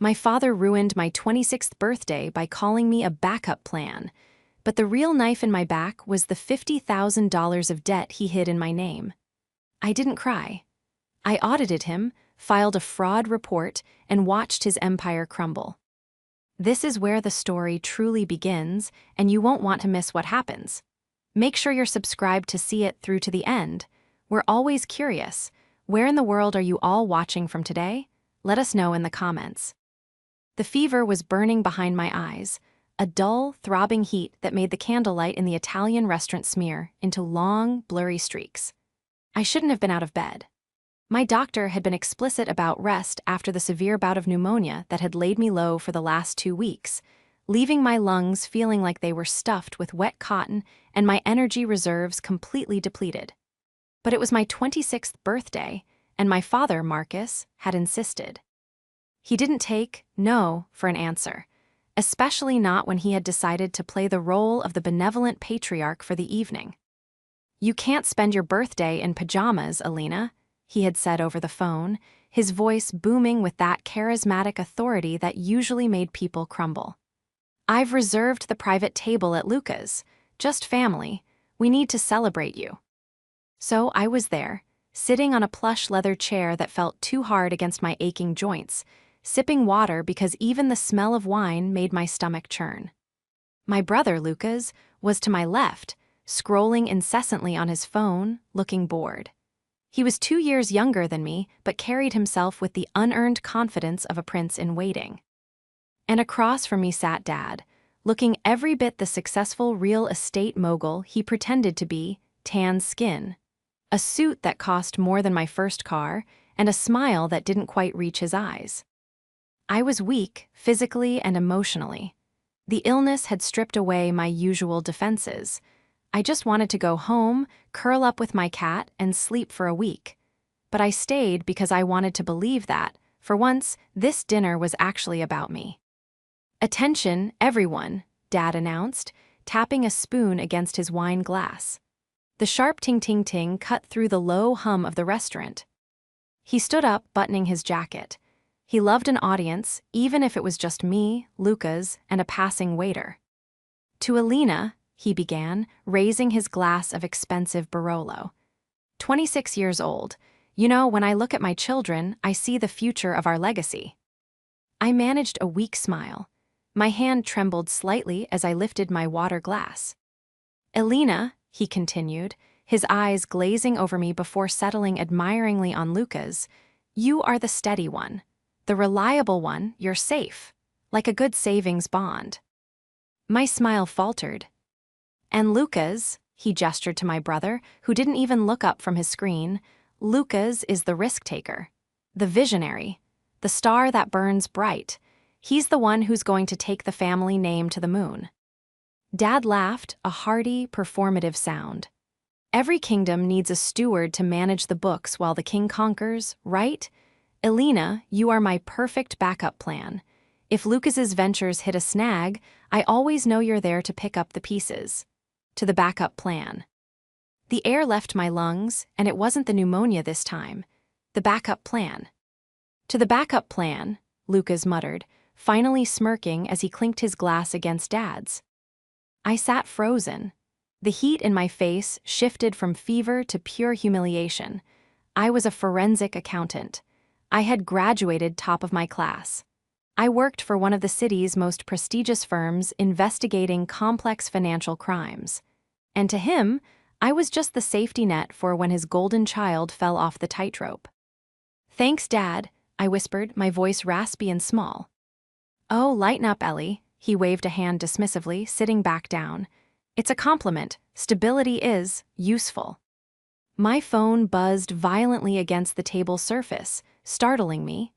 My father ruined my 26th birthday by calling me a backup plan, but the real knife in my back was the $50,000 of debt he hid in my name. I didn't cry. I audited him, filed a fraud report, and watched his empire crumble. This is where the story truly begins, and you won't want to miss what happens. Make sure you're subscribed to see it through to the end. We're always curious. Where in the world are you all watching from today? Let us know in the comments. The fever was burning behind my eyes, a dull, throbbing heat that made the candlelight in the Italian restaurant smear into long, blurry streaks. I shouldn't have been out of bed. My doctor had been explicit about rest after the severe bout of pneumonia that had laid me low for the last 2 weeks, leaving my lungs feeling like they were stuffed with wet cotton and my energy reserves completely depleted. But it was my 26th birthday, and my father, Marcus, had insisted. He didn't take no for an answer, especially not when he had decided to play the role of the benevolent patriarch for the evening. "You can't spend your birthday in pajamas, Alina," he had said over the phone, his voice booming with that charismatic authority that usually made people crumble. "I've reserved the private table at Luca's. Just family. We need to celebrate you." So I was there, sitting on a plush leather chair that felt too hard against my aching joints, sipping water because even the smell of wine made my stomach churn. My brother, Lucas, was to my left, scrolling incessantly on his phone, looking bored. He was 2 years younger than me, but carried himself with the unearned confidence of a prince in waiting. And across from me sat Dad, looking every bit the successful real estate mogul he pretended to be, tan skin, a suit that cost more than my first car, and a smile that didn't quite reach his eyes. I was weak, physically and emotionally. The illness had stripped away my usual defenses. I just wanted to go home, curl up with my cat, and sleep for a week. But I stayed because I wanted to believe that, for once, this dinner was actually about me. "Attention, everyone," Dad announced, tapping a spoon against his wine glass. The sharp ting-ting-ting cut through the low hum of the restaurant. He stood up, buttoning his jacket. He loved an audience, even if it was just me, Lucas, and a passing waiter. "To Alina," he began, raising his glass of expensive Barolo. 26 years old. You know, when I look at my children, I see the future of our legacy." I managed a weak smile. My hand trembled slightly as I lifted my water glass. "Alina," he continued, his eyes glazing over me before settling admiringly on Lucas, "you are the steady one. The reliable one, you're safe. Like a good savings bond." My smile faltered. "And Lucas," he gestured to my brother, who didn't even look up from his screen, "Lucas is the risk-taker, the visionary, the star that burns bright. He's the one who's going to take the family name to the moon." Dad laughed, a hearty, performative sound. "Every kingdom needs a steward to manage the books while the king conquers, right? Alina, you are my perfect backup plan. If Lucas's ventures hit a snag, I always know you're there to pick up the pieces." To the backup plan. The air left my lungs, and it wasn't the pneumonia this time. The backup plan. "To the backup plan," Lucas muttered, finally smirking as he clinked his glass against Dad's. I sat frozen. The heat in my face shifted from fever to pure humiliation. I was a forensic accountant. I had graduated top of my class. I worked for one of the city's most prestigious firms investigating complex financial crimes. And to him, I was just the safety net for when his golden child fell off the tightrope. "Thanks, Dad," I whispered, my voice raspy and small. "Oh, lighten up, Ellie," he waved a hand dismissively, sitting back down. "It's a compliment. Stability is useful." My phone buzzed violently against the table's surface, startling me.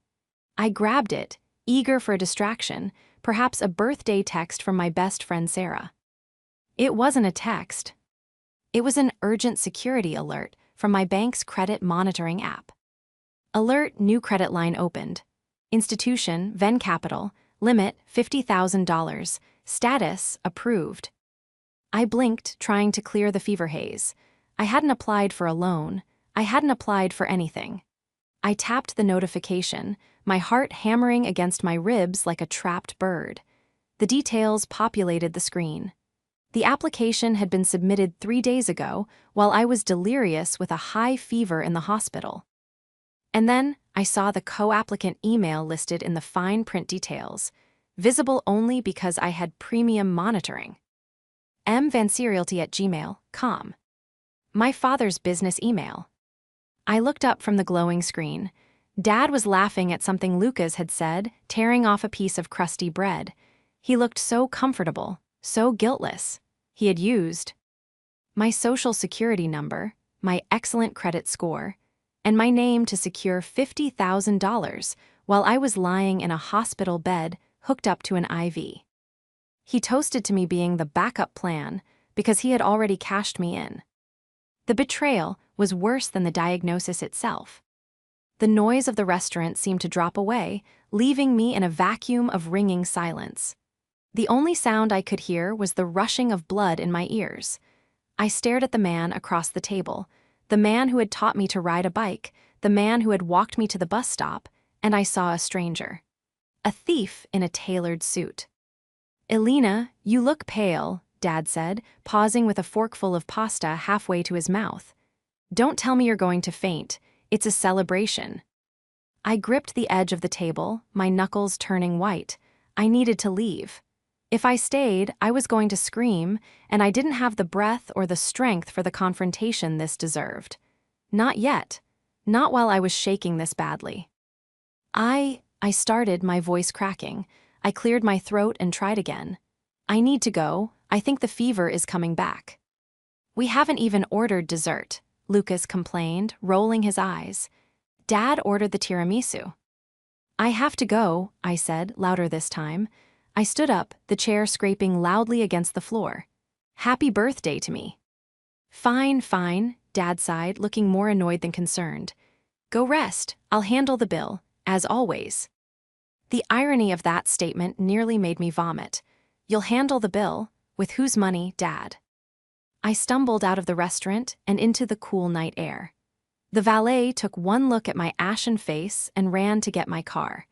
I grabbed it, eager for a distraction, perhaps a birthday text from my best friend Sarah. It wasn't a text. It was an urgent security alert from my bank's credit monitoring app. Alert: new credit line opened. Institution: Venn Capital. Limit: $50,000. Status: approved. I blinked, trying to clear the fever haze. I hadn't applied for a loan. I hadn't applied for anything. I tapped the notification, my heart hammering against my ribs like a trapped bird. The details populated the screen. The application had been submitted 3 days ago while I was delirious with a high fever in the hospital. And then I saw the co-applicant email listed in the fine print details, visible only because I had premium monitoring. mvancerealty@gmail.com. My father's business email. I looked up from the glowing screen. Dad was laughing at something Lucas had said, tearing off a piece of crusty bread. He looked so comfortable, so guiltless. He had used my social security number, my excellent credit score, and my name to secure $50,000 while I was lying in a hospital bed hooked up to an IV. He toasted to me being the backup plan because he had already cashed me in. The betrayal was worse than the diagnosis itself. The noise of the restaurant seemed to drop away, leaving me in a vacuum of ringing silence. The only sound I could hear was the rushing of blood in my ears. I stared at the man across the table, the man who had taught me to ride a bike, the man who had walked me to the bus stop, and I saw a stranger. A thief in a tailored suit. "Elena, you look pale," Dad said, pausing with a forkful of pasta halfway to his mouth. "Don't tell me you're going to faint. It's a celebration." I gripped the edge of the table, my knuckles turning white. I needed to leave. If I stayed, I was going to scream, and I didn't have the breath or the strength for the confrontation this deserved. Not yet. Not while I was shaking this badly. I started, my voice cracking. I cleared my throat and tried again. "I need to go. I think the fever is coming back." "We haven't even ordered dessert," Lucas complained, rolling his eyes. "Dad ordered the tiramisu." "I have to go," I said, louder this time. I stood up, the chair scraping loudly against the floor. "Happy birthday to me." "Fine, fine," Dad sighed, looking more annoyed than concerned. "Go rest. I'll handle the bill, as always." The irony of that statement nearly made me vomit. "You'll handle the bill? With whose money, Dad?" I stumbled out of the restaurant and into the cool night air. The valet took one look at my ashen face and ran to get my car.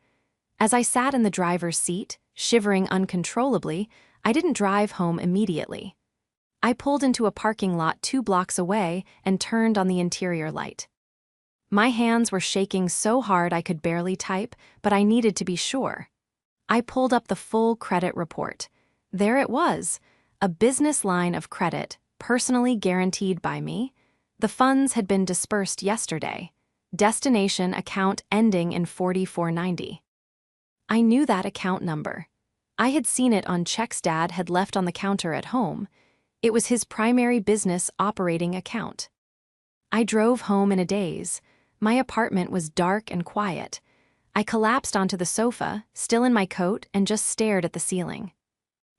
As I sat in the driver's seat, shivering uncontrollably, I didn't drive home immediately. I pulled into a parking lot 2 blocks away and turned on the interior light. My hands were shaking so hard I could barely type, but I needed to be sure. I pulled up the full credit report. There it was, a business line of credit, personally guaranteed by me. The funds had been dispersed yesterday. Destination account ending in 4490. I knew that account number. I had seen it on checks Dad had left on the counter at home. It was his primary business operating account. I drove home in a daze. My apartment was dark and quiet. I collapsed onto the sofa, still in my coat, and just stared at the ceiling.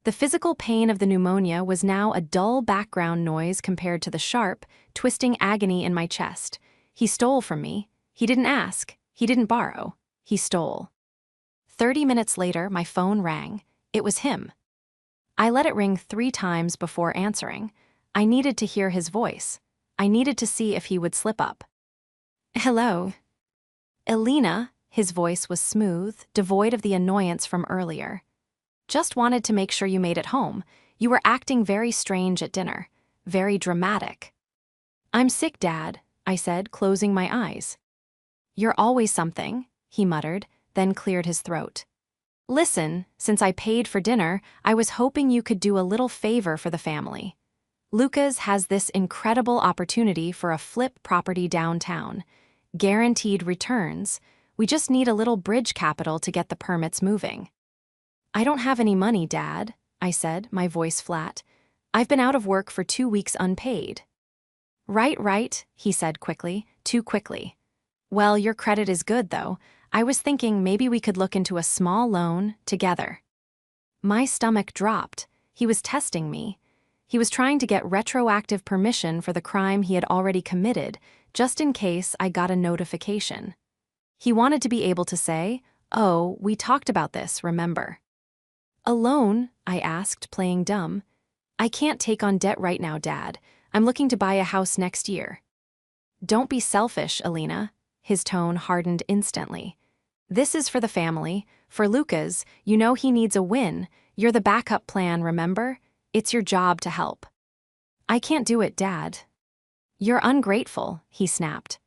The physical pain of the pneumonia was now a dull background noise compared to the sharp, twisting agony in my chest. He stole from me. He didn't ask. He didn't borrow. He stole. 30 minutes later, my phone rang. It was him. I let it ring 3 times before answering. I needed to hear his voice. I needed to see if he would slip up. "Hello." "Elena," his voice was smooth, devoid of the annoyance from earlier. "Just wanted to make sure you made it home. You were acting very strange at dinner. Very dramatic." "I'm sick, Dad," I said, closing my eyes. "You're always something," he muttered, then cleared his throat. "Listen, since I paid for dinner, I was hoping you could do a little favor for the family. Lucas has this incredible opportunity for a flip property downtown. Guaranteed returns. We just need a little bridge capital to get the permits moving." "I don't have any money, Dad," I said, my voice flat. "I've been out of work for 2 weeks unpaid." Right, he said quickly, too quickly. "Well, your credit is good, though. I was thinking maybe we could look into a small loan together." My stomach dropped. He was testing me. He was trying to get retroactive permission for the crime he had already committed, just in case I got a notification. He wanted to be able to say, "Oh, we talked about this, remember?" "A loan?" I asked, playing dumb. "I can't take on debt right now, Dad. I'm looking to buy a house next year." "Don't be selfish, Elena." His tone hardened instantly. "This is for the family. For Lucas, you know he needs a win. You're the backup plan, remember? It's your job to help." "I can't do it, Dad." "You're ungrateful," he snapped.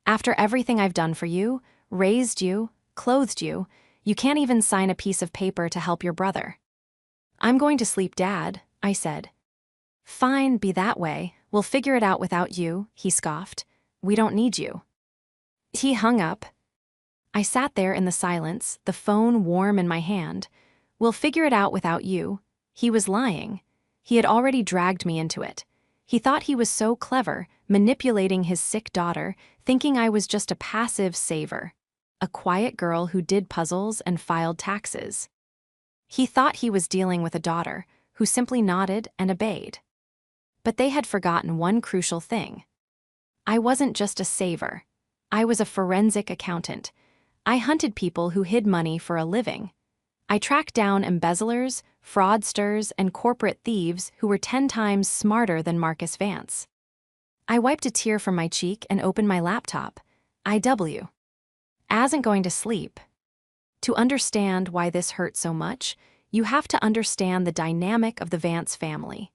"After everything I've done for you, raised you, clothed you, you can't even sign a piece of paper to help your brother." "I'm going to sleep, Dad," I said. "Fine, be that way. We'll figure it out without you," he scoffed. "We don't need you." He hung up. I sat there in the silence, the phone warm in my hand. "We'll figure it out without you." He was lying. He had already dragged me into it. He thought he was so clever, manipulating his sick daughter, thinking I was just a passive saver. A quiet girl who did puzzles and filed taxes. He thought he was dealing with a daughter who simply nodded and obeyed. But they had forgotten one crucial thing. I wasn't just a saver. I was a forensic accountant. I hunted people who hid money for a living. I tracked down embezzlers, fraudsters, and corporate thieves who were 10 times smarter than Marcus Vance. I wiped a tear from my cheek and opened my laptop. IW. Asn't going to sleep. To understand why this hurt so much, you have to understand the dynamic of the Vance family.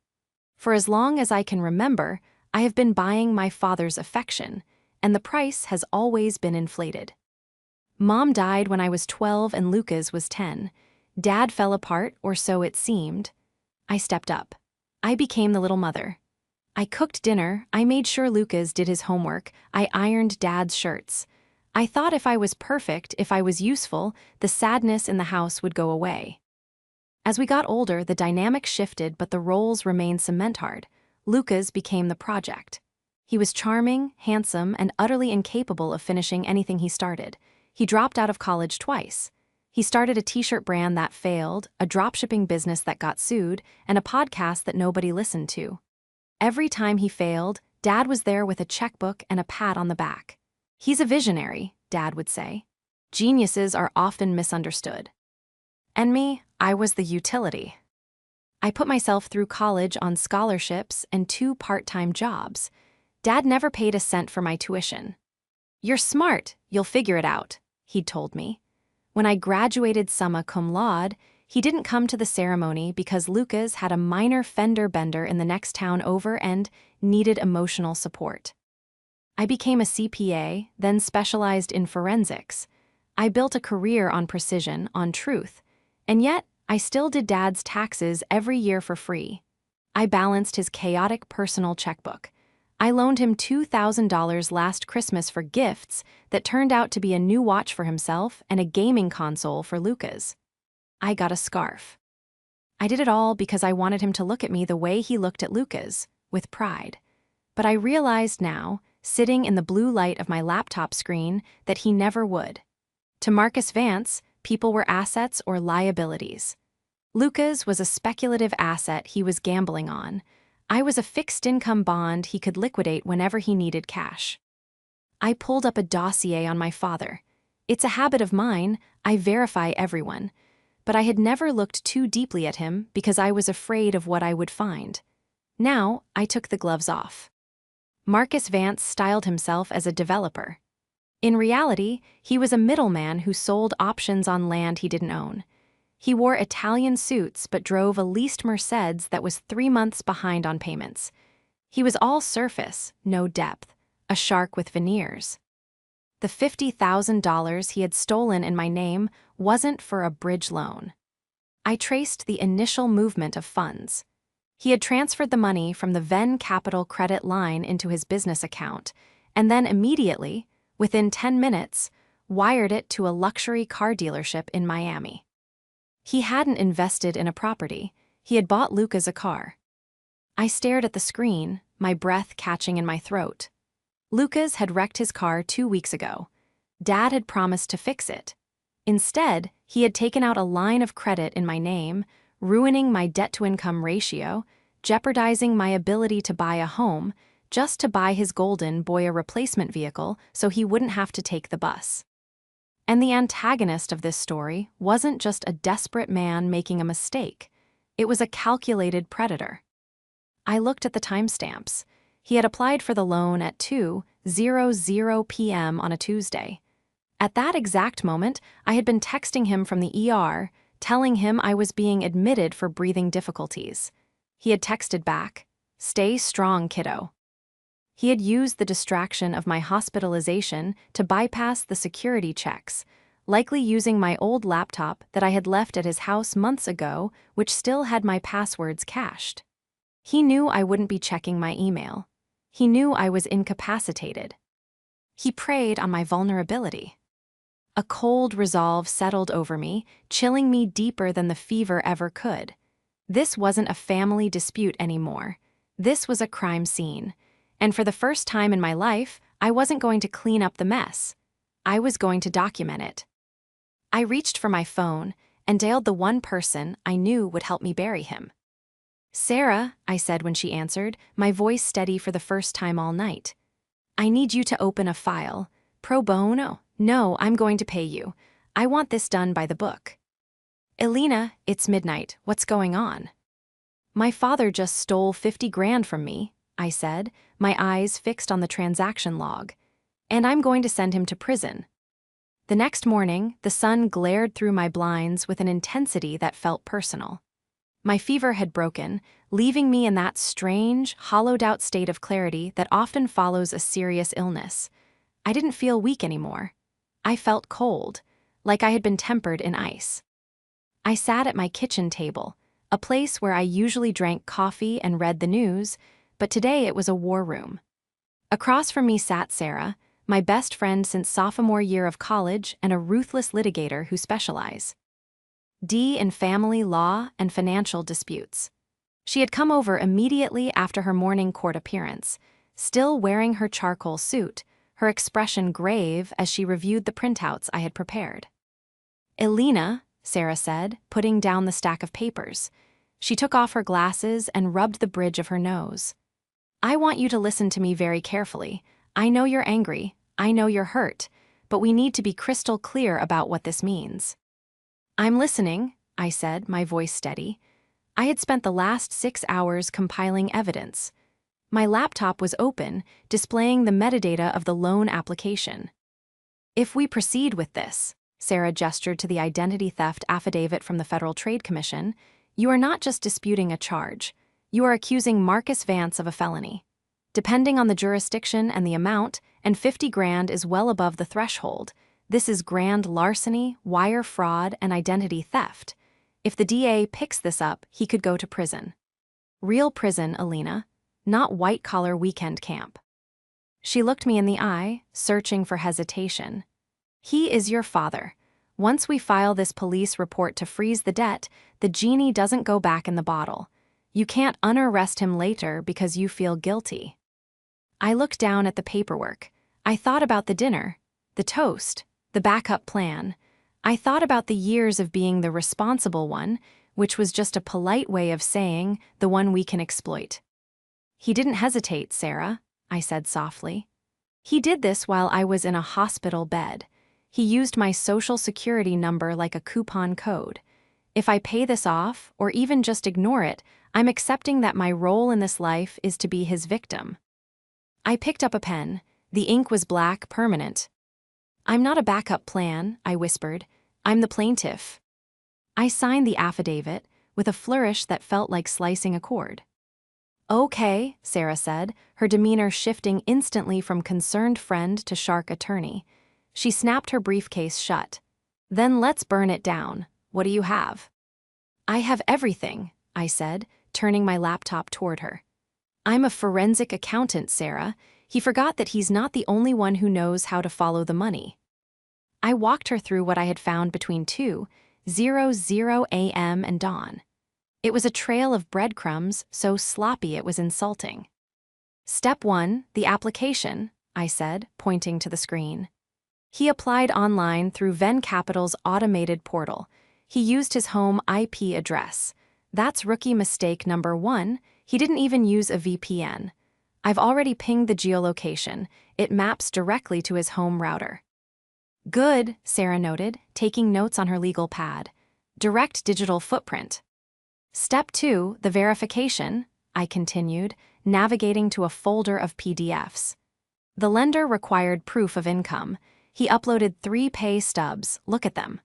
For as long as I can remember, I have been buying my father's affection, and the price has always been inflated. Mom died when I was 12 and Lucas was 10. Dad fell apart, or so it seemed. I stepped up. I became the little mother. I cooked dinner, I made sure Lucas did his homework, I ironed Dad's shirts. I thought if I was perfect, if I was useful, the sadness in the house would go away. As we got older, the dynamic shifted, but the roles remained cement-hard. Lucas became the project. He was charming, handsome, and utterly incapable of finishing anything he started. He dropped out of college twice. He started a t-shirt brand that failed, a dropshipping business that got sued, and a podcast that nobody listened to. Every time he failed, Dad was there with a checkbook and a pat on the back. "He's a visionary," Dad would say. "Geniuses are often misunderstood." And me, I was the utility. I put myself through college on scholarships and 2 part-time jobs. Dad never paid a cent for my tuition. "You're smart, you'll figure it out," he'd told me. When I graduated summa cum laude, he didn't come to the ceremony because Lucas had a minor fender bender in the next town over and needed emotional support. I became a CPA, then specialized in forensics. I built a career on precision, on truth. And yet, I still did Dad's taxes every year for free. I balanced his chaotic personal checkbook. I loaned him $2,000 last Christmas for gifts that turned out to be a new watch for himself and a gaming console for Lucas. I got a scarf. I did it all because I wanted him to look at me the way he looked at Lucas, with pride. But I realized now, sitting in the blue light of my laptop screen, that he never would. To Marcus Vance, people were assets or liabilities. Lucas was a speculative asset he was gambling on. I was a fixed-income bond he could liquidate whenever he needed cash. I pulled up a dossier on my father. It's a habit of mine, I verify everyone. But I had never looked too deeply at him because I was afraid of what I would find. Now, I took the gloves off. Marcus Vance styled himself as a developer. In reality, he was a middleman who sold options on land he didn't own. He wore Italian suits but drove a leased Mercedes that was 3 months behind on payments. He was all surface, no depth, a shark with veneers. The $50,000 he had stolen in my name wasn't for a bridge loan. I traced the initial movement of funds. He had transferred the money from the Venn Capital credit line into his business account, and then immediately, within 10 minutes, wired it to a luxury car dealership in Miami. He hadn't invested in a property. He had bought Lucas a car. I stared at the screen, my breath catching in my throat. Lucas had wrecked his car 2 weeks ago. Dad had promised to fix it. Instead, he had taken out a line of credit in my name, ruining my debt-to-income ratio, jeopardizing my ability to buy a home, just to buy his golden boy a replacement vehicle so he wouldn't have to take the bus. And the antagonist of this story wasn't just a desperate man making a mistake. It was a calculated predator. I looked at the timestamps. He had applied for the loan at 2, 5:00 p.m. on a Tuesday. At that exact moment, I had been texting him from the ER, telling him I was being admitted for breathing difficulties. He had texted back, "Stay strong, kiddo." He had used the distraction of my hospitalization to bypass the security checks, likely using my old laptop that I had left at his house months ago, which still had my passwords cached. He knew I wouldn't be checking my email. He knew I was incapacitated. He preyed on my vulnerability. A cold resolve settled over me, chilling me deeper than the fever ever could. This wasn't a family dispute anymore. This was a crime scene. And for the first time in my life, I wasn't going to clean up the mess. I was going to document it. I reached for my phone and dialed the one person I knew would help me bury him. "Sarah," I said when she answered, my voice steady for the first time all night. "I need you to open a file. Pro bono? No, I'm going to pay you. I want this done by the book." "Elena, it's midnight. What's going on?" "My father just stole 50 grand from me," I said, my eyes fixed on the transaction log. "And I'm going to send him to prison." The next morning, the sun glared through my blinds with an intensity that felt personal. My fever had broken, leaving me in that strange, hollowed-out state of clarity that often follows a serious illness. I didn't feel weak anymore. I felt cold, like I had been tempered in ice. I sat at my kitchen table, a place where I usually drank coffee and read the news, but today it was a war room. Across from me sat Sarah, my best friend since sophomore year of college and a ruthless litigator who specializes in family law and financial disputes. She had come over immediately after her morning court appearance, still wearing her charcoal suit, her expression grave as she reviewed the printouts I had prepared. "Elena," Sarah said, putting down the stack of papers. She took off her glasses and rubbed the bridge of her nose. "I want you to listen to me very carefully. I know you're angry, I know you're hurt, but we need to be crystal clear about what this means." "I'm listening," I said, my voice steady. I had spent the last 6 hours compiling evidence. My laptop was open, displaying the metadata of the loan application. "If we proceed with this," Sarah gestured to the identity theft affidavit from the Federal Trade Commission, "you are not just disputing a charge. You are accusing Marcus Vance of a felony. Depending on the jurisdiction and the amount, and 50 grand is well above the threshold, this is grand larceny, wire fraud, and identity theft. If the DA picks this up, he could go to prison. Real prison, Elena, not white-collar weekend camp." She looked me in the eye, searching for hesitation. "He is your father. Once we file this police report to freeze the debt, the genie doesn't go back in the bottle. You can't unarrest him later because you feel guilty." I looked down at the paperwork. I thought about the dinner, the toast, the backup plan. I thought about the years of being the responsible one, which was just a polite way of saying the one we can exploit. "He didn't hesitate, Sarah," I said softly. "He did this while I was in a hospital bed. He used my social security number like a coupon code. If I pay this off, or even just ignore it, I'm accepting that my role in this life is to be his victim." I picked up a pen. The ink was black, permanent. "I'm not a backup plan," I whispered. "I'm the plaintiff." I signed the affidavit, with a flourish that felt like slicing a cord. "Okay," Sarah said, her demeanor shifting instantly from concerned friend to shark attorney. She snapped her briefcase shut. "Then let's burn it down. What do you have?" "I have everything," I said, turning my laptop toward her. "I'm a forensic accountant, Sarah. He forgot that he's not the only one who knows how to follow the money." I walked her through what I had found between 2:00 a.m. and dawn. It was a trail of breadcrumbs so sloppy it was insulting. "Step 1, the application," I said, pointing to the screen. He applied online through Venn Capital's automated portal. He used his home IP address. That's rookie mistake number 1. He didn't even use a VPN. I've already pinged the geolocation. It maps directly to his home router. "Good," Sarah noted, taking notes on her legal pad. "Direct digital footprint." "Step 2, the verification," I continued, navigating to a folder of PDFs. The lender required proof of income. He uploaded 3 pay stubs. Look at them.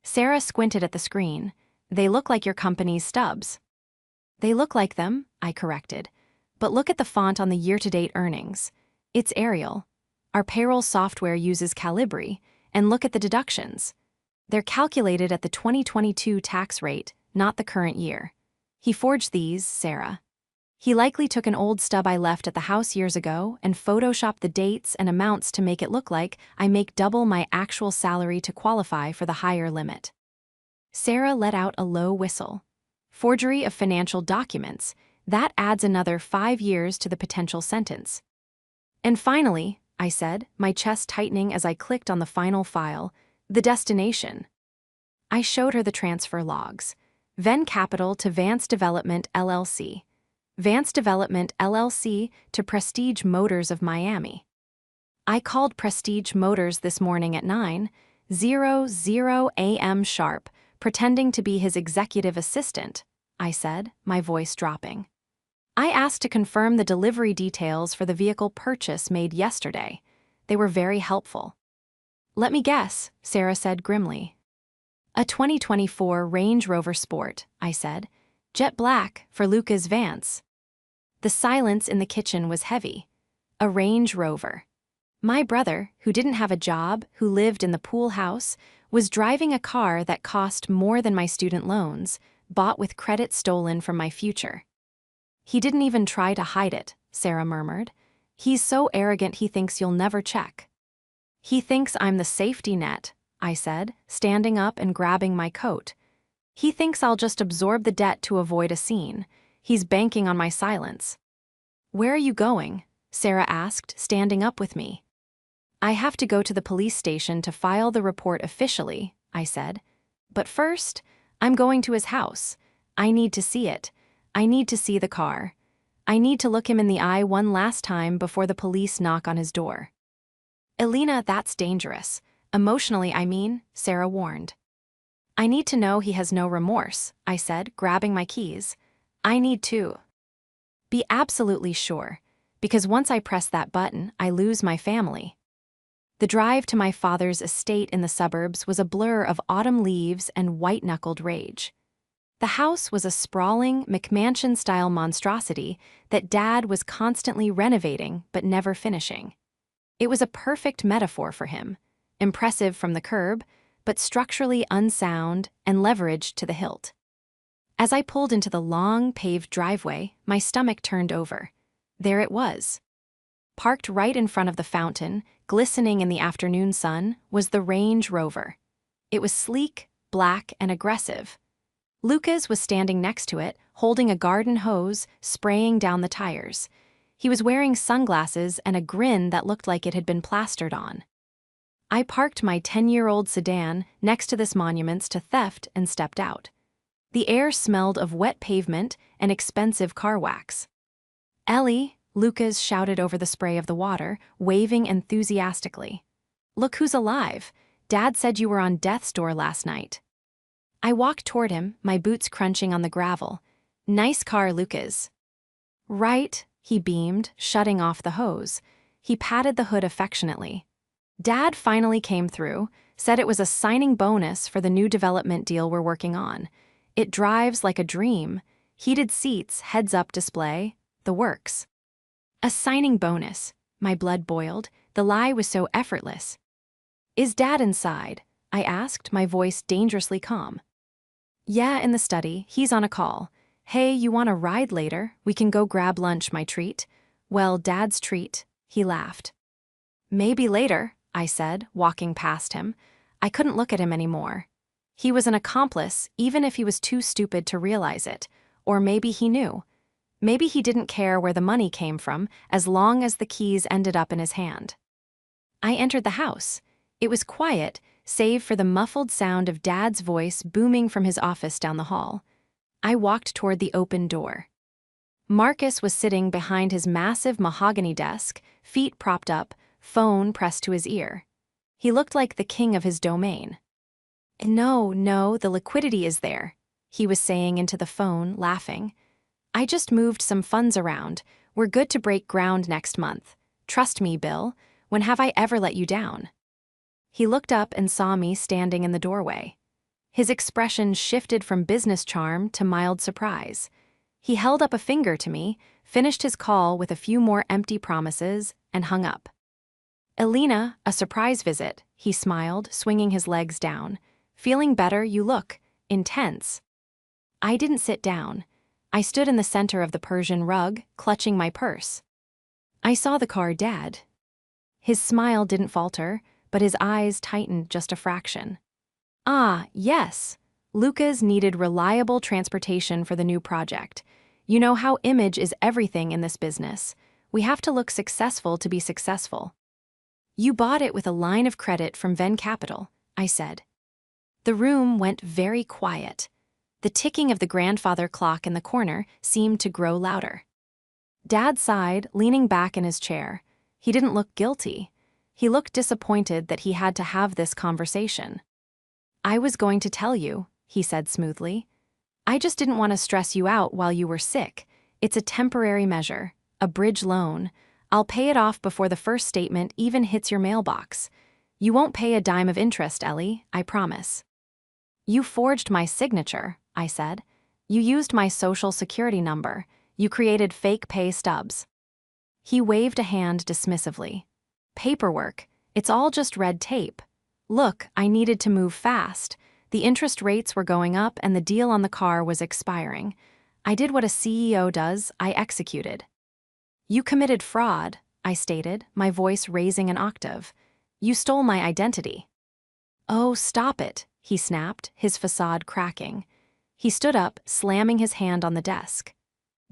Sarah squinted at the screen. They look like your company's stubs. They look like them, I corrected. But look at the font on the year-to-date earnings. It's Arial. Our payroll software uses Calibri, and look at the deductions. They're calculated at the 2022 tax rate, not the current year. He forged these, Sarah. He likely took an old stub I left at the house years ago and photoshopped the dates and amounts to make it look like I make double my actual salary to qualify for the higher limit. Sarah let out a low whistle. Forgery of financial documents. That adds another 5 years to the potential sentence. And finally, I said, my chest tightening as I clicked on the final file, the destination. I showed her the transfer logs. Venn Capital to Vance Development LLC. Vance Development LLC to Prestige Motors of Miami. I called Prestige Motors this morning at 9:00 a.m. sharp, pretending to be his executive assistant, I said, my voice dropping. I asked to confirm the delivery details for the vehicle purchase made yesterday. They were very helpful. Let me guess, Sarah said grimly. A 2024 Range Rover Sport, I said. Jet black for Lucas Vance. The silence in the kitchen was heavy. A Range Rover. My brother, who didn't have a job, who lived in the pool house, was driving a car that cost more than my student loans, bought with credit stolen from my future. He didn't even try to hide it, Sarah murmured. He's so arrogant he thinks you'll never check. He thinks I'm the safety net, I said, standing up and grabbing my coat. He thinks I'll just absorb the debt to avoid a scene. He's banking on my silence. Where are you going? Sarah asked, standing up with me. I have to go to the police station to file the report officially, I said. But first, I'm going to his house. I need to see it. I need to see the car. I need to look him in the eye one last time before the police knock on his door. Elena, that's dangerous. Emotionally, I mean, Sarah warned. I need to know he has no remorse, I said, grabbing my keys. I need to be absolutely sure, because once I press that button, I lose my family. The drive to my father's estate in the suburbs was a blur of autumn leaves and white-knuckled rage. The house was a sprawling, McMansion-style monstrosity that Dad was constantly renovating but never finishing. It was a perfect metaphor for him, impressive from the curb, but structurally unsound and leveraged to the hilt. As I pulled into the long, paved driveway, my stomach turned over. There it was. Parked right in front of the fountain, glistening in the afternoon sun, was the Range Rover. It was sleek, black, and aggressive. Lucas was standing next to it, holding a garden hose, spraying down the tires. He was wearing sunglasses and a grin that looked like it had been plastered on. I parked my 10-year-old sedan next to this monument to theft and stepped out. The air smelled of wet pavement and expensive car wax. Ellie, Lucas shouted over the spray of the water, waving enthusiastically. Look who's alive. Dad said you were on death's door last night. I walked toward him, my boots crunching on the gravel. Nice car, Lucas. Right, he beamed, shutting off the hose. He patted the hood affectionately. Dad finally came through, said it was a signing bonus for the new development deal we're working on. It drives like a dream. Heated seats, heads-up display, the works. A signing bonus. My blood boiled. The lie was so effortless. Is Dad inside? I asked, my voice dangerously calm. Yeah, in the study. He's on a call. Hey, you want a ride later? We can go grab lunch, my treat. Well, Dad's treat. He laughed. Maybe later, I said, walking past him. I couldn't look at him anymore. He was an accomplice, even if he was too stupid to realize it. Or maybe he knew. Maybe he didn't care where the money came from, as long as the keys ended up in his hand. I entered the house. It was quiet, save for the muffled sound of Dad's voice booming from his office down the hall. I walked toward the open door. Marcus was sitting behind his massive mahogany desk, feet propped up, phone pressed to his ear. He looked like the king of his domain. No, the liquidity is there, he was saying into the phone, laughing. I just moved some funds around. We're good to break ground next month. Trust me, Bill. When have I ever let you down? He looked up and saw me standing in the doorway. His expression shifted from business charm to mild surprise. He held up a finger to me, finished his call with a few more empty promises, and hung up. Elena, a surprise visit, he smiled, swinging his legs down. Feeling better, you look. Intense. I didn't sit down. I stood in the center of the Persian rug, clutching my purse. I saw the car, Dad. His smile didn't falter, but his eyes tightened just a fraction. Ah, yes. Lucas needed reliable transportation for the new project. You know how image is everything in this business. We have to look successful to be successful. You bought it with a line of credit from Venn Capital, I said. The room went very quiet. The ticking of the grandfather clock in the corner seemed to grow louder. Dad sighed, leaning back in his chair. He didn't look guilty. He looked disappointed that he had to have this conversation. I was going to tell you, he said smoothly. I just didn't want to stress you out while you were sick. It's a temporary measure, a bridge loan. I'll pay it off before the first statement even hits your mailbox. You won't pay a dime of interest, Ellie, I promise. You forged my signature, I said. You used my social security number. You created fake pay stubs. He waved a hand dismissively. Paperwork. It's all just red tape. Look, I needed to move fast. The interest rates were going up and the deal on the car was expiring. I did what a CEO does, I executed. You committed fraud, I stated, my voice raising an octave. You stole my identity. Oh, stop it, he snapped, his facade cracking. He stood up, slamming his hand on the desk.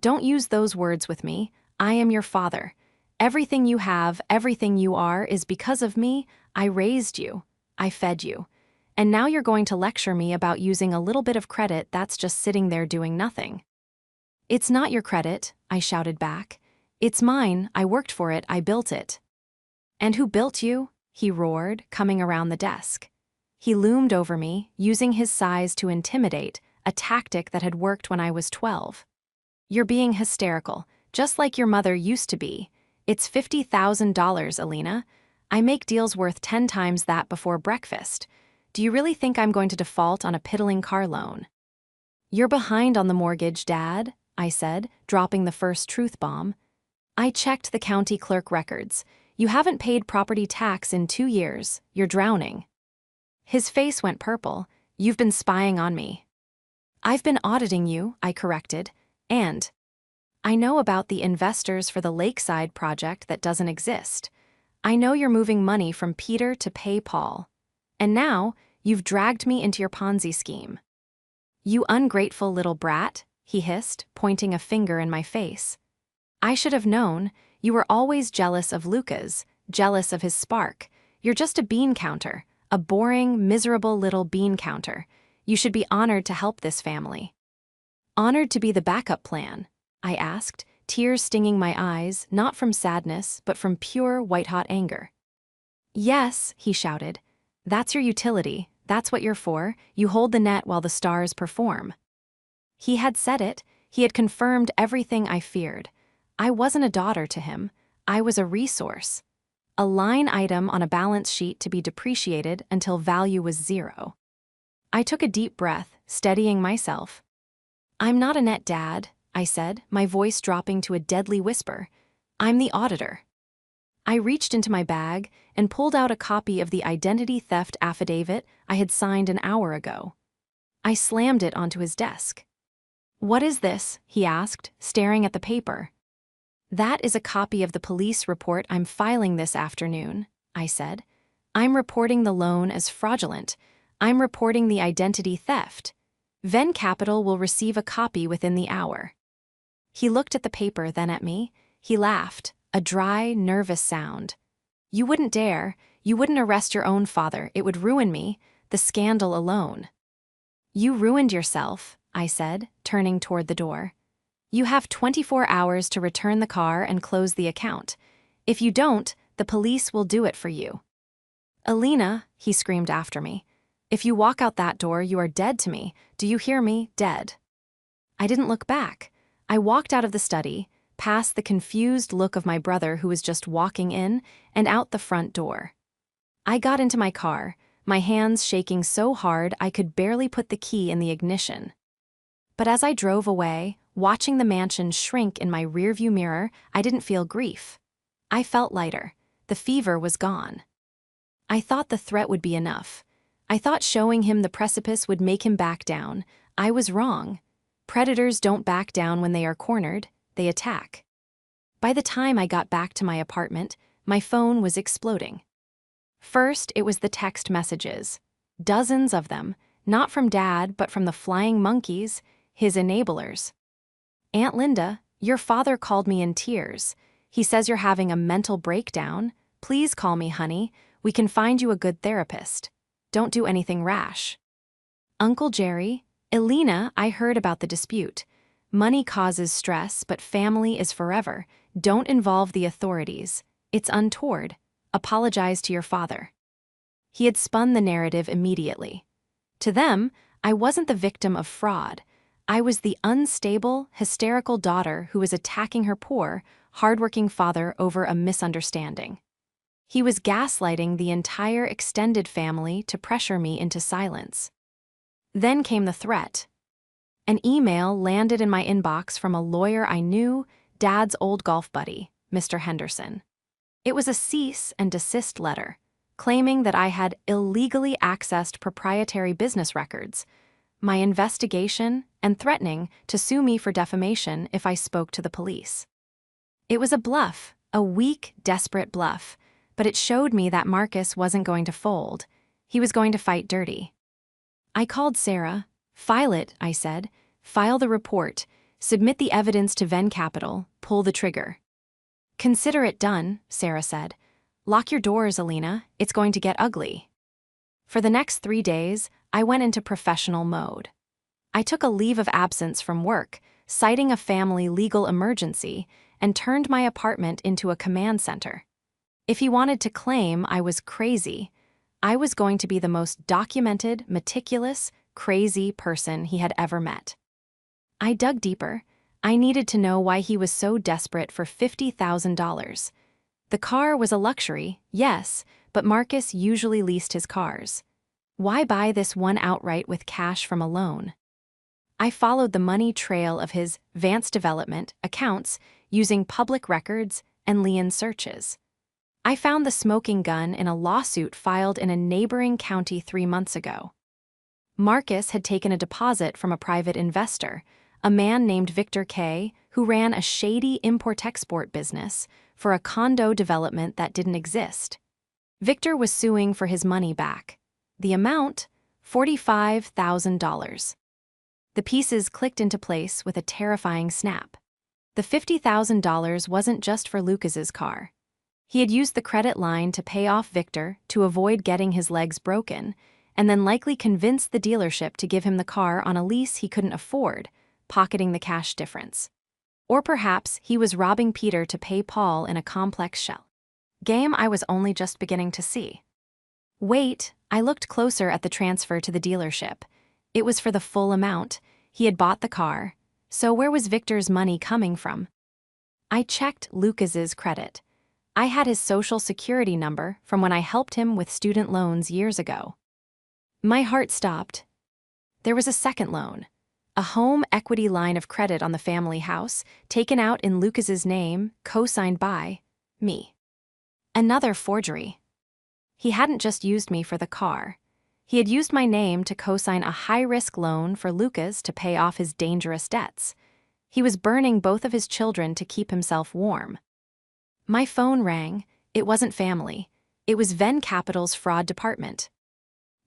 Don't use those words with me. I am your father. Everything you have, everything you are is because of me. I raised you. I fed you. And now you're going to lecture me about using a little bit of credit that's just sitting there doing nothing. It's not your credit, I shouted back. It's mine. I worked for it. I built it. And who built you? He roared, coming around the desk. He loomed over me, using his size to intimidate, a tactic that had worked when I was 12. You're being hysterical, just like your mother used to be. It's $50,000, Alina. I make deals worth 10 times that before breakfast. Do you really think I'm going to default on a piddling car loan? You're behind on the mortgage, Dad, I said, dropping the first truth bomb. I checked the county clerk records. You haven't paid property tax in 2 years. You're drowning. His face went purple. You've been spying on me. I've been auditing you, I corrected, and I know about the investors for the Lakeside project that doesn't exist. I know you're moving money from Peter to pay Paul. And now, you've dragged me into your Ponzi scheme. You ungrateful little brat, he hissed, pointing a finger in my face. I should have known. You were always jealous of Lucas, jealous of his spark. You're just a bean counter, a boring, miserable little bean counter. You should be honored to help this family. Honored to be the backup plan, I asked, tears stinging my eyes, not from sadness, but from pure, white-hot anger. Yes, he shouted. That's your utility. That's what you're for. You hold the net while the stars perform. He had said it. He had confirmed everything I feared. I wasn't a daughter to him. I was a resource. A line item on a balance sheet to be depreciated until value was 0. I took a deep breath, steadying myself. I'm not Annette, Dad, I said, my voice dropping to a deadly whisper. I'm the auditor. I reached into my bag and pulled out a copy of the identity theft affidavit I had signed an hour ago. I slammed it onto his desk. What is this? He asked, staring at the paper. That is a copy of the police report I'm filing this afternoon, I said. I'm reporting the loan as fraudulent. I'm reporting the identity theft. Venn Capital will receive a copy within the hour. He looked at the paper, then at me. He laughed, a dry, nervous sound. You wouldn't dare. You wouldn't arrest your own father. It would ruin me, the scandal alone. You ruined yourself, I said, turning toward the door. You have 24 hours to return the car and close the account. If you don't, the police will do it for you. Alina, he screamed after me. If you walk out that door, you are dead to me. Do you hear me? Dead. I didn't look back. I walked out of the study, past the confused look of my brother who was just walking in, and out the front door. I got into my car, my hands shaking so hard I could barely put the key in the ignition. But as I drove away, watching the mansion shrink in my rearview mirror, I didn't feel grief. I felt lighter. The fever was gone. I thought the threat would be enough. I thought showing him the precipice would make him back down. I was wrong. Predators don't back down when they are cornered, they attack. By the time I got back to my apartment, my phone was exploding. First, it was the text messages. Dozens of them, not from Dad, but from the flying monkeys, his enablers. "Aunt Linda, your father called me in tears. He says you're having a mental breakdown. Please call me, honey. We can find you a good therapist. Don't do anything rash. Uncle Jerry, Elena, I heard about the dispute. Money causes stress, but family is forever. Don't involve the authorities. It's untoward. Apologize to your father." He had spun the narrative immediately. To them, I wasn't the victim of fraud. I was the unstable, hysterical daughter who was attacking her poor, hardworking father over a misunderstanding. He was gaslighting the entire extended family to pressure me into silence. Then came the threat. An email landed in my inbox from a lawyer I knew, Dad's old golf buddy, Mr. Henderson. It was a cease and desist letter, claiming that I had illegally accessed proprietary business records, my investigation, and threatening to sue me for defamation if I spoke to the police. It was a bluff, a weak, desperate bluff, but it showed me that Marcus wasn't going to fold. He was going to fight dirty. I called Sarah. "File it," I said. "File the report. Submit the evidence to Venn Capital. Pull the trigger." "Consider it done," Sarah said. "Lock your doors, Alina. It's going to get ugly." For the next 3 days, I went into professional mode. I took a leave of absence from work, citing a family legal emergency, and turned my apartment into a command center. If he wanted to claim I was crazy, I was going to be the most documented, meticulous, crazy person he had ever met. I dug deeper. I needed to know why he was so desperate for $50,000. The car was a luxury, yes, but Marcus usually leased his cars. Why buy this one outright with cash from a loan? I followed the money trail of his Vance Development accounts using public records and lien searches. I found the smoking gun in a lawsuit filed in a neighboring county 3 months ago. Marcus had taken a deposit from a private investor, a man named Victor K., who ran a shady import-export business for a condo development that didn't exist. Victor was suing for his money back. The amount? $45,000. The pieces clicked into place with a terrifying snap. The $50,000 wasn't just for Lucas's car. He had used the credit line to pay off Victor to avoid getting his legs broken, and then likely convinced the dealership to give him the car on a lease he couldn't afford, pocketing the cash difference. Or perhaps he was robbing Peter to pay Paul in a complex shell game I was only just beginning to see. Wait, I looked closer at the transfer to the dealership. It was for the full amount. He had bought the car. So where was Victor's money coming from? I checked Lucas's credit. I had his social security number from when I helped him with student loans years ago. My heart stopped. There was a second loan, a home equity line of credit on the family house, taken out in Lucas's name, co-signed by me. Another forgery. He hadn't just used me for the car. He had used my name to co-sign a high-risk loan for Lucas to pay off his dangerous debts. He was burning both of his children to keep himself warm. My phone rang. It wasn't family. It was Venn Capital's fraud department.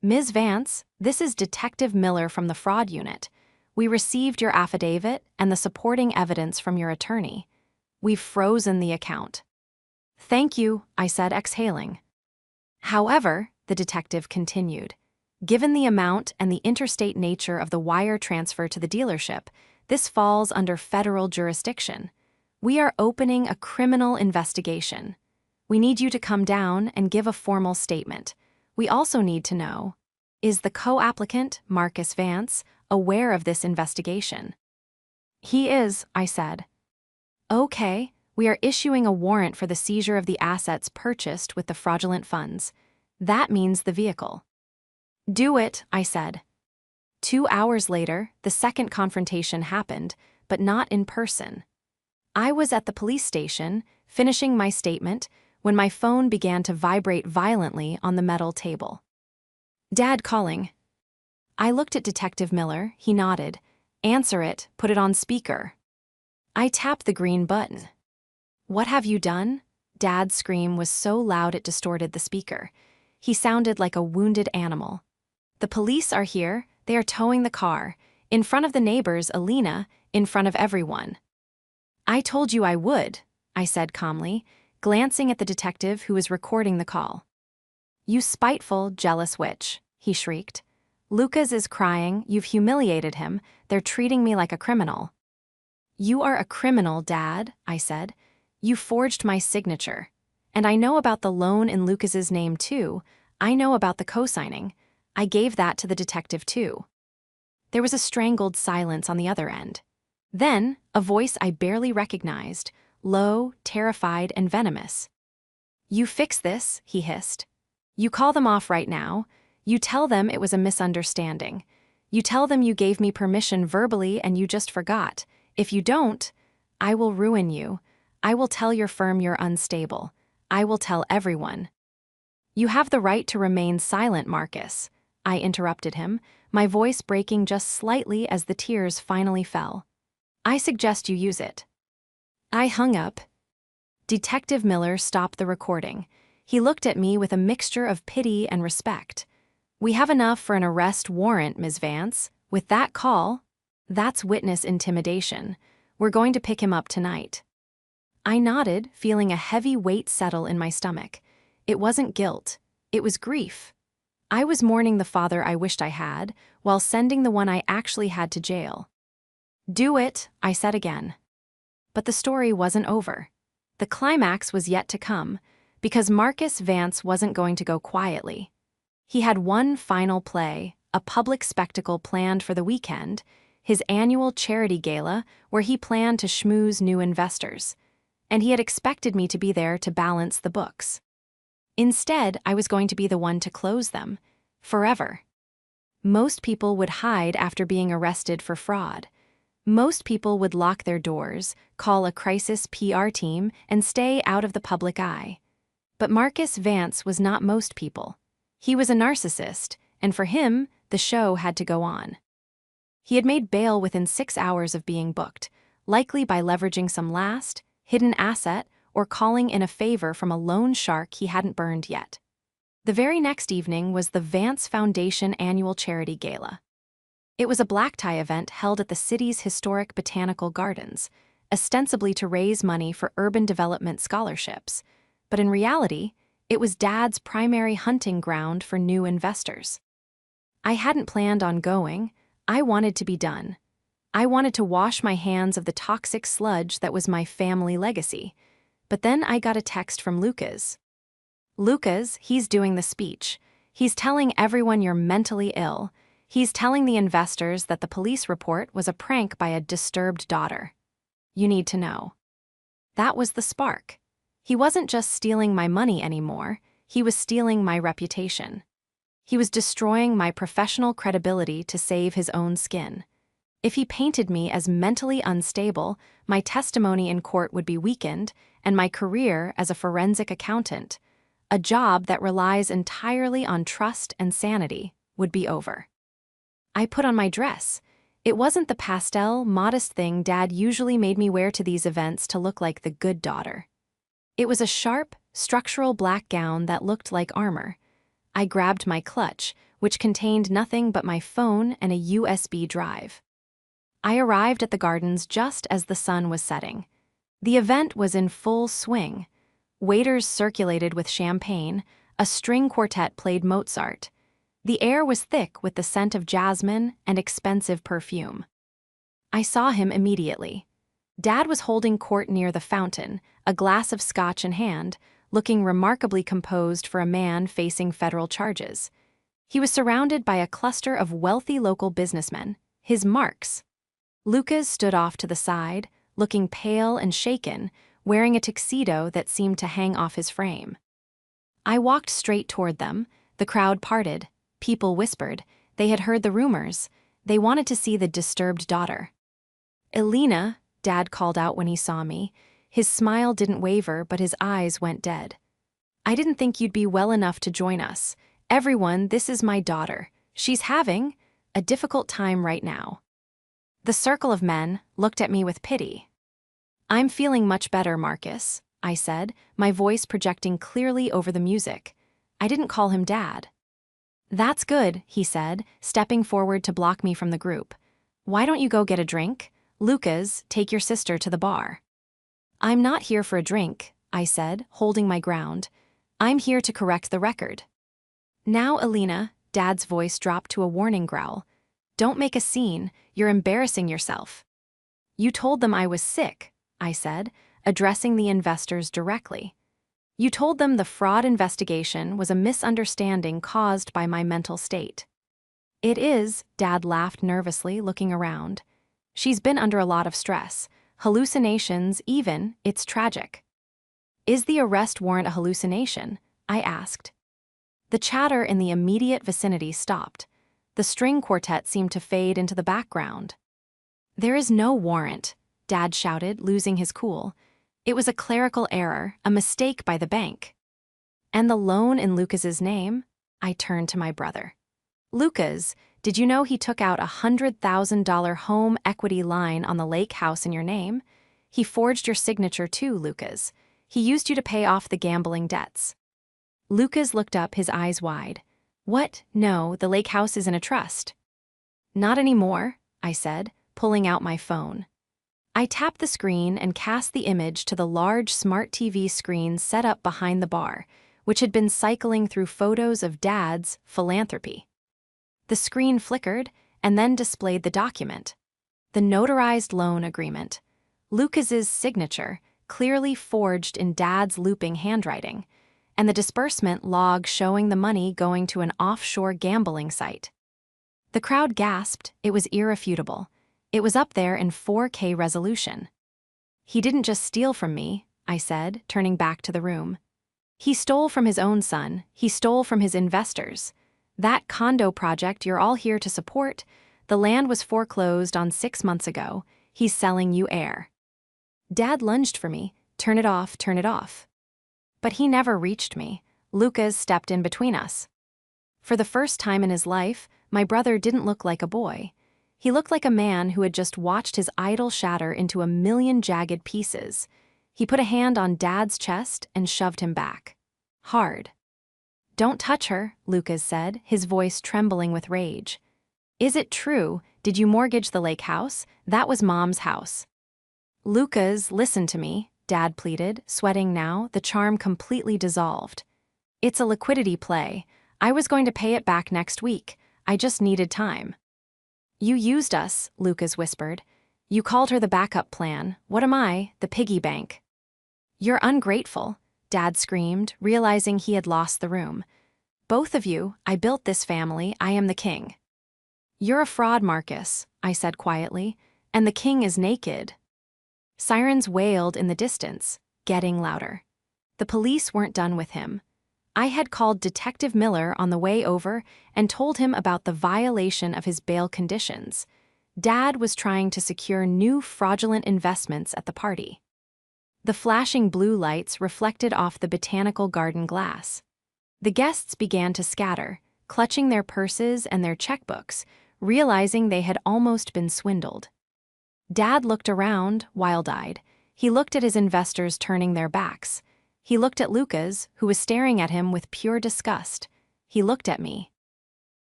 "Ms. Vance, this is Detective Miller from the fraud unit. We received your affidavit and the supporting evidence from your attorney. We've frozen the account." "Thank you," I said, exhaling. However, the detective continued, "Given the amount and the interstate nature of the wire transfer to the dealership, this falls under federal jurisdiction. We are opening a criminal investigation. We need you to come down and give a formal statement. We also need to know, is the co-applicant, Marcus Vance, aware of this investigation?" "He is," I said. Okay, we are issuing a warrant for the seizure of the assets purchased with the fraudulent funds. That means the vehicle. Do it, I said. 2 hours later, the second confrontation happened, but not in person. I was at the police station, finishing my statement, when my phone began to vibrate violently on the metal table. Dad calling. I looked at Detective Miller, he nodded. Answer it, put it on speaker. I tapped the green button. What have you done? Dad's scream was so loud it distorted the speaker. He sounded like a wounded animal. The police are here, they are towing the car. In front of the neighbors, Alina, in front of everyone. I told you I would, I said calmly, glancing at the detective who was recording the call. You spiteful, jealous witch, he shrieked. Lucas is crying, you've humiliated him, they're treating me like a criminal. You are a criminal, Dad, I said. You forged my signature. And I know about the loan in Lucas's name too. I know about the co-signing. I gave that to the detective too. There was a strangled silence on the other end. Then, a voice I barely recognized, low, terrified, and venomous. You fix this, he hissed. You call them off right now. You tell them it was a misunderstanding. You tell them you gave me permission verbally and you just forgot. If you don't, I will ruin you. I will tell your firm you're unstable. I will tell everyone. You have the right to remain silent, Marcus. I interrupted him, my voice breaking just slightly as the tears finally fell. I suggest you use it. I hung up. Detective Miller stopped the recording. He looked at me with a mixture of pity and respect. We have enough for an arrest warrant, Ms. Vance. With that call, that's witness intimidation. We're going to pick him up tonight. I nodded, feeling a heavy weight settle in my stomach. It wasn't guilt. It was grief. I was mourning the father I wished I had, while sending the one I actually had to jail. Do it, I said again. But the story wasn't over. The climax was yet to come, because Marcus Vance wasn't going to go quietly. He had one final play, a public spectacle planned for the weekend, his annual charity gala where he planned to schmooze new investors. And he had expected me to be there to balance the books. Instead, I was going to be the one to close them, forever. Most people would hide after being arrested for fraud. Most people would lock their doors, call a crisis PR team, and stay out of the public eye. But Marcus Vance was not most people. He was a narcissist, and for him, the show had to go on. He had made bail within 6 hours of being booked, likely by leveraging some last, hidden asset, or calling in a favor from a loan shark he hadn't burned yet. The very next evening was the Vance Foundation annual charity gala. It was a black tie event held at the city's historic botanical gardens, ostensibly to raise money for urban development scholarships, but in reality, it was Dad's primary hunting ground for new investors. I hadn't planned on going. I wanted to be done. I wanted to wash my hands of the toxic sludge that was my family legacy. But then I got a text from Lucas. Lucas, he's doing the speech. He's telling everyone you're mentally ill. He's telling the investors that the police report was a prank by a disturbed daughter. You need to know. That was the spark. He wasn't just stealing my money anymore, he was stealing my reputation. He was destroying my professional credibility to save his own skin. If he painted me as mentally unstable, my testimony in court would be weakened, and my career as a forensic accountant, a job that relies entirely on trust and sanity, would be over. I put on my dress. It wasn't the pastel, modest thing Dad usually made me wear to these events to look like the good daughter. It was a sharp, structural black gown that looked like armor. I grabbed my clutch, which contained nothing but my phone and a USB drive. I arrived at the gardens just as the sun was setting. The event was in full swing. Waiters circulated with champagne, a string quartet played Mozart. The air was thick with the scent of jasmine and expensive perfume. I saw him immediately. Dad was holding court near the fountain, a glass of scotch in hand, looking remarkably composed for a man facing federal charges. He was surrounded by a cluster of wealthy local businessmen, his marks. Lucas stood off to the side, looking pale and shaken, wearing a tuxedo that seemed to hang off his frame. I walked straight toward them. The crowd parted. People whispered. They had heard the rumors. They wanted to see the disturbed daughter. "Elena," Dad called out when he saw me. His smile didn't waver, but his eyes went dead. "I didn't think you'd be well enough to join us. Everyone, this is my daughter. She's having a difficult time right now." The circle of men looked at me with pity. "I'm feeling much better, Marcus," I said, my voice projecting clearly over the music. I didn't call him Dad. "That's good," he said, stepping forward to block me from the group. "Why don't you go get a drink? Lucas, take your sister to the bar." "I'm not here for a drink," I said, holding my ground. "I'm here to correct the record." "Now, Elena," Dad's voice dropped to a warning growl. "Don't make a scene. You're embarrassing yourself." "You told them I was sick," I said, addressing the investors directly. "You told them the fraud investigation was a misunderstanding caused by my mental state." "It is," Dad laughed nervously, looking around. "She's been under a lot of stress. Hallucinations, even. It's tragic." "Is the arrest warrant a hallucination?" I asked. The chatter in the immediate vicinity stopped. The string quartet seemed to fade into the background. "There is no warrant," Dad shouted, losing his cool. "It was a clerical error, a mistake by the bank." "And the loan in Lucas's name?" I turned to my brother. "Lucas, did you know he took out a $100,000 home equity line on the lake house in your name? He forged your signature too, Lucas. He used you to pay off the gambling debts." Lucas looked up, his eyes wide. "What? No, the lake house is in a trust." "Not anymore," I said, pulling out my phone. I tapped the screen and cast the image to the large smart TV screen set up behind the bar, which had been cycling through photos of Dad's philanthropy. The screen flickered and then displayed the document. The notarized loan agreement. Lucas's signature, clearly forged in Dad's looping handwriting, and the disbursement log showing the money going to an offshore gambling site. The crowd gasped. It was irrefutable. It was up there in 4K resolution. "He didn't just steal from me," I said, turning back to the room. "He stole from his own son. He stole from his investors. That condo project you're all here to support, the land was foreclosed on 6 months ago. He's selling you air." Dad lunged for me. "Turn it off, turn it off." But he never reached me. Lucas stepped in between us. For the first time in his life, my brother didn't look like a boy. He looked like a man who had just watched his idol shatter into a million jagged pieces. He put a hand on Dad's chest and shoved him back. Hard. "Don't touch her," Lucas said, his voice trembling with rage. "Is it true? Did you mortgage the lake house? That was Mom's house." "Lucas, listen to me," Dad pleaded, sweating now, the charm completely dissolved. "It's a liquidity play. I was going to pay it back next week. I just needed time." "You used us," Lucas whispered. "You called her the backup plan. What am I? The piggy bank." "You're ungrateful," Dad screamed, realizing he had lost the room. "Both of you, I built this family. I am the king." "You're a fraud, Marcus," I said quietly, "and the king is naked." Sirens wailed in the distance, getting louder. The police weren't done with him. I had called Detective Miller on the way over and told him about the violation of his bail conditions. Dad was trying to secure new fraudulent investments at the party. The flashing blue lights reflected off the botanical garden glass. The guests began to scatter, clutching their purses and their checkbooks, realizing they had almost been swindled. Dad looked around, wild-eyed. He looked at his investors turning their backs. He looked at Lucas, who was staring at him with pure disgust. He looked at me.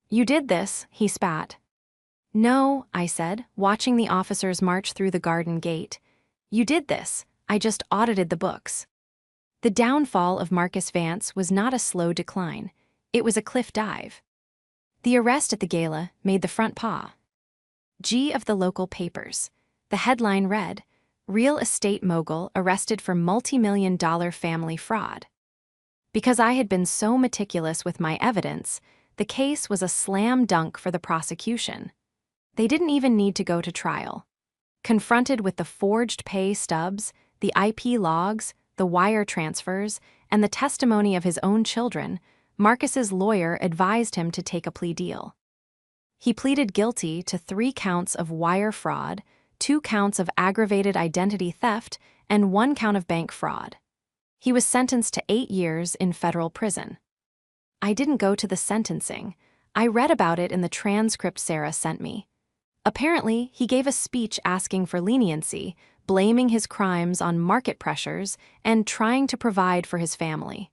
"You did this," he spat. "No," I said, watching the officers march through the garden gate. "You did this. I just audited the books." The downfall of Marcus Vance was not a slow decline. It was a cliff dive. The arrest at the gala made the front paw. G of the local papers. The headline read, "Real estate mogul arrested for multi-million-dollar family fraud." Because I had been so meticulous with my evidence, the case was a slam dunk for the prosecution. They didn't even need to go to trial. Confronted with the forged pay stubs, the IP logs, the wire transfers, and the testimony of his own children, Marcus's lawyer advised him to take a plea deal. He pleaded guilty to 3 counts of wire fraud, 2 counts of aggravated identity theft, and 1 count of bank fraud. He was sentenced to 8 years in federal prison. I didn't go to the sentencing. I read about it in the transcript Sarah sent me. Apparently, he gave a speech asking for leniency, blaming his crimes on market pressures, and trying to provide for his family.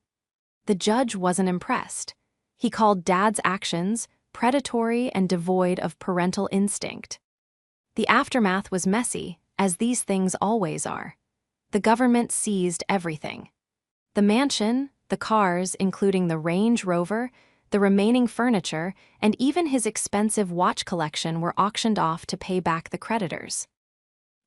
The judge wasn't impressed. He called Dad's actions predatory and devoid of parental instinct. The aftermath was messy, as these things always are. The government seized everything. The mansion, the cars, including the Range Rover, the remaining furniture, and even his expensive watch collection were auctioned off to pay back the creditors.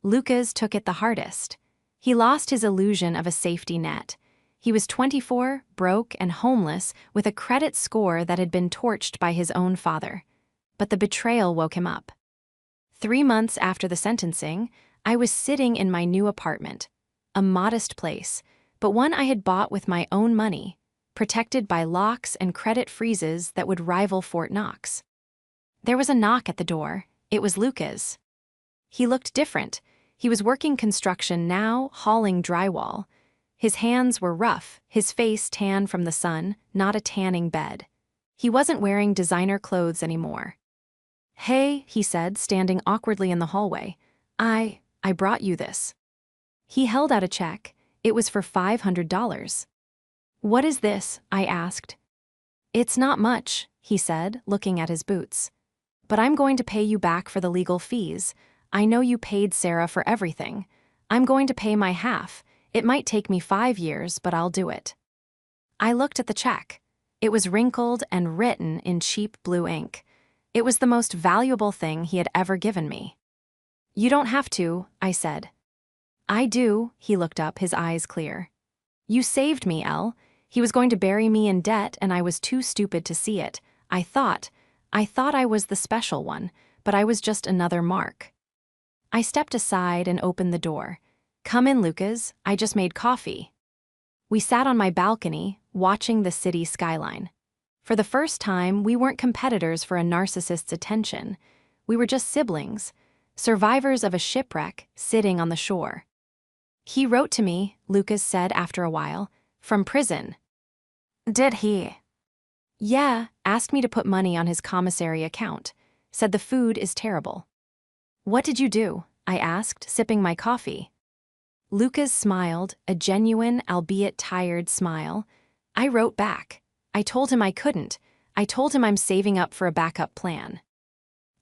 Lucas took it the hardest. He lost his illusion of a safety net. He was 24, broke, and homeless, with a credit score that had been torched by his own father. But the betrayal woke him up. 3 months after the sentencing, I was sitting in my new apartment, a modest place, but one I had bought with my own money, protected by locks and credit freezes that would rival Fort Knox. There was a knock at the door. It was Lucas. He looked different. He was working construction now, hauling drywall. His hands were rough, his face tan from the sun, not a tanning bed. He wasn't wearing designer clothes anymore. "Hey," he said, standing awkwardly in the hallway. I brought you this." He held out a check. It was for $500. "What is this?" I asked. "It's not much," he said, looking at his boots. "But I'm going to pay you back for the legal fees. I know you paid Sarah for everything. I'm going to pay my half. It might take me 5 years, but I'll do it." I looked at the check. It was wrinkled and written in cheap blue ink. It was the most valuable thing he had ever given me. "You don't have to," I said. "I do," he looked up, his eyes clear. "You saved me, Elle." He was going to bury me in debt, and I was too stupid to see it. I thought I was the special one, but I was just another mark. I stepped aside and opened the door. "Come in, Lucas. I just made coffee." We sat on my balcony, watching the city skyline. For the first time, we weren't competitors for a narcissist's attention. We were just siblings, survivors of a shipwreck, sitting on the shore. "He wrote to me," Lucas said after a while, "from prison." "Did he?" "Yeah, asked me to put money on his commissary account. Said the food is terrible." "What did you do?" I asked, sipping my coffee. Lucas smiled, a genuine, albeit tired smile. I wrote back. I told him I couldn't. I told him I'm saving up for a backup plan.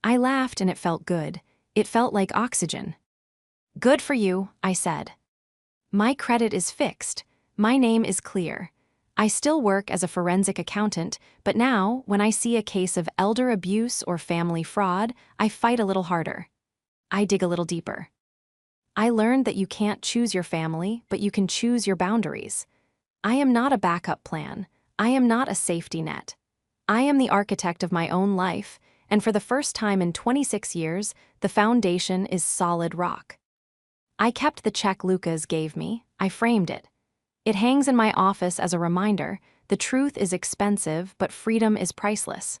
I laughed and it felt good. It felt like oxygen. "Good for you," I said. "My credit is fixed. My name is clear. I still work as a forensic accountant, but now, when I see a case of elder abuse or family fraud, I fight a little harder. I dig a little deeper. I learned that you can't choose your family, but you can choose your boundaries. I am not a backup plan. I am not a safety net. I am the architect of my own life, and for the first time in 26 years, the foundation is solid rock." I kept the check Lucas gave me. I framed it. It hangs in my office as a reminder: the truth is expensive, but freedom is priceless.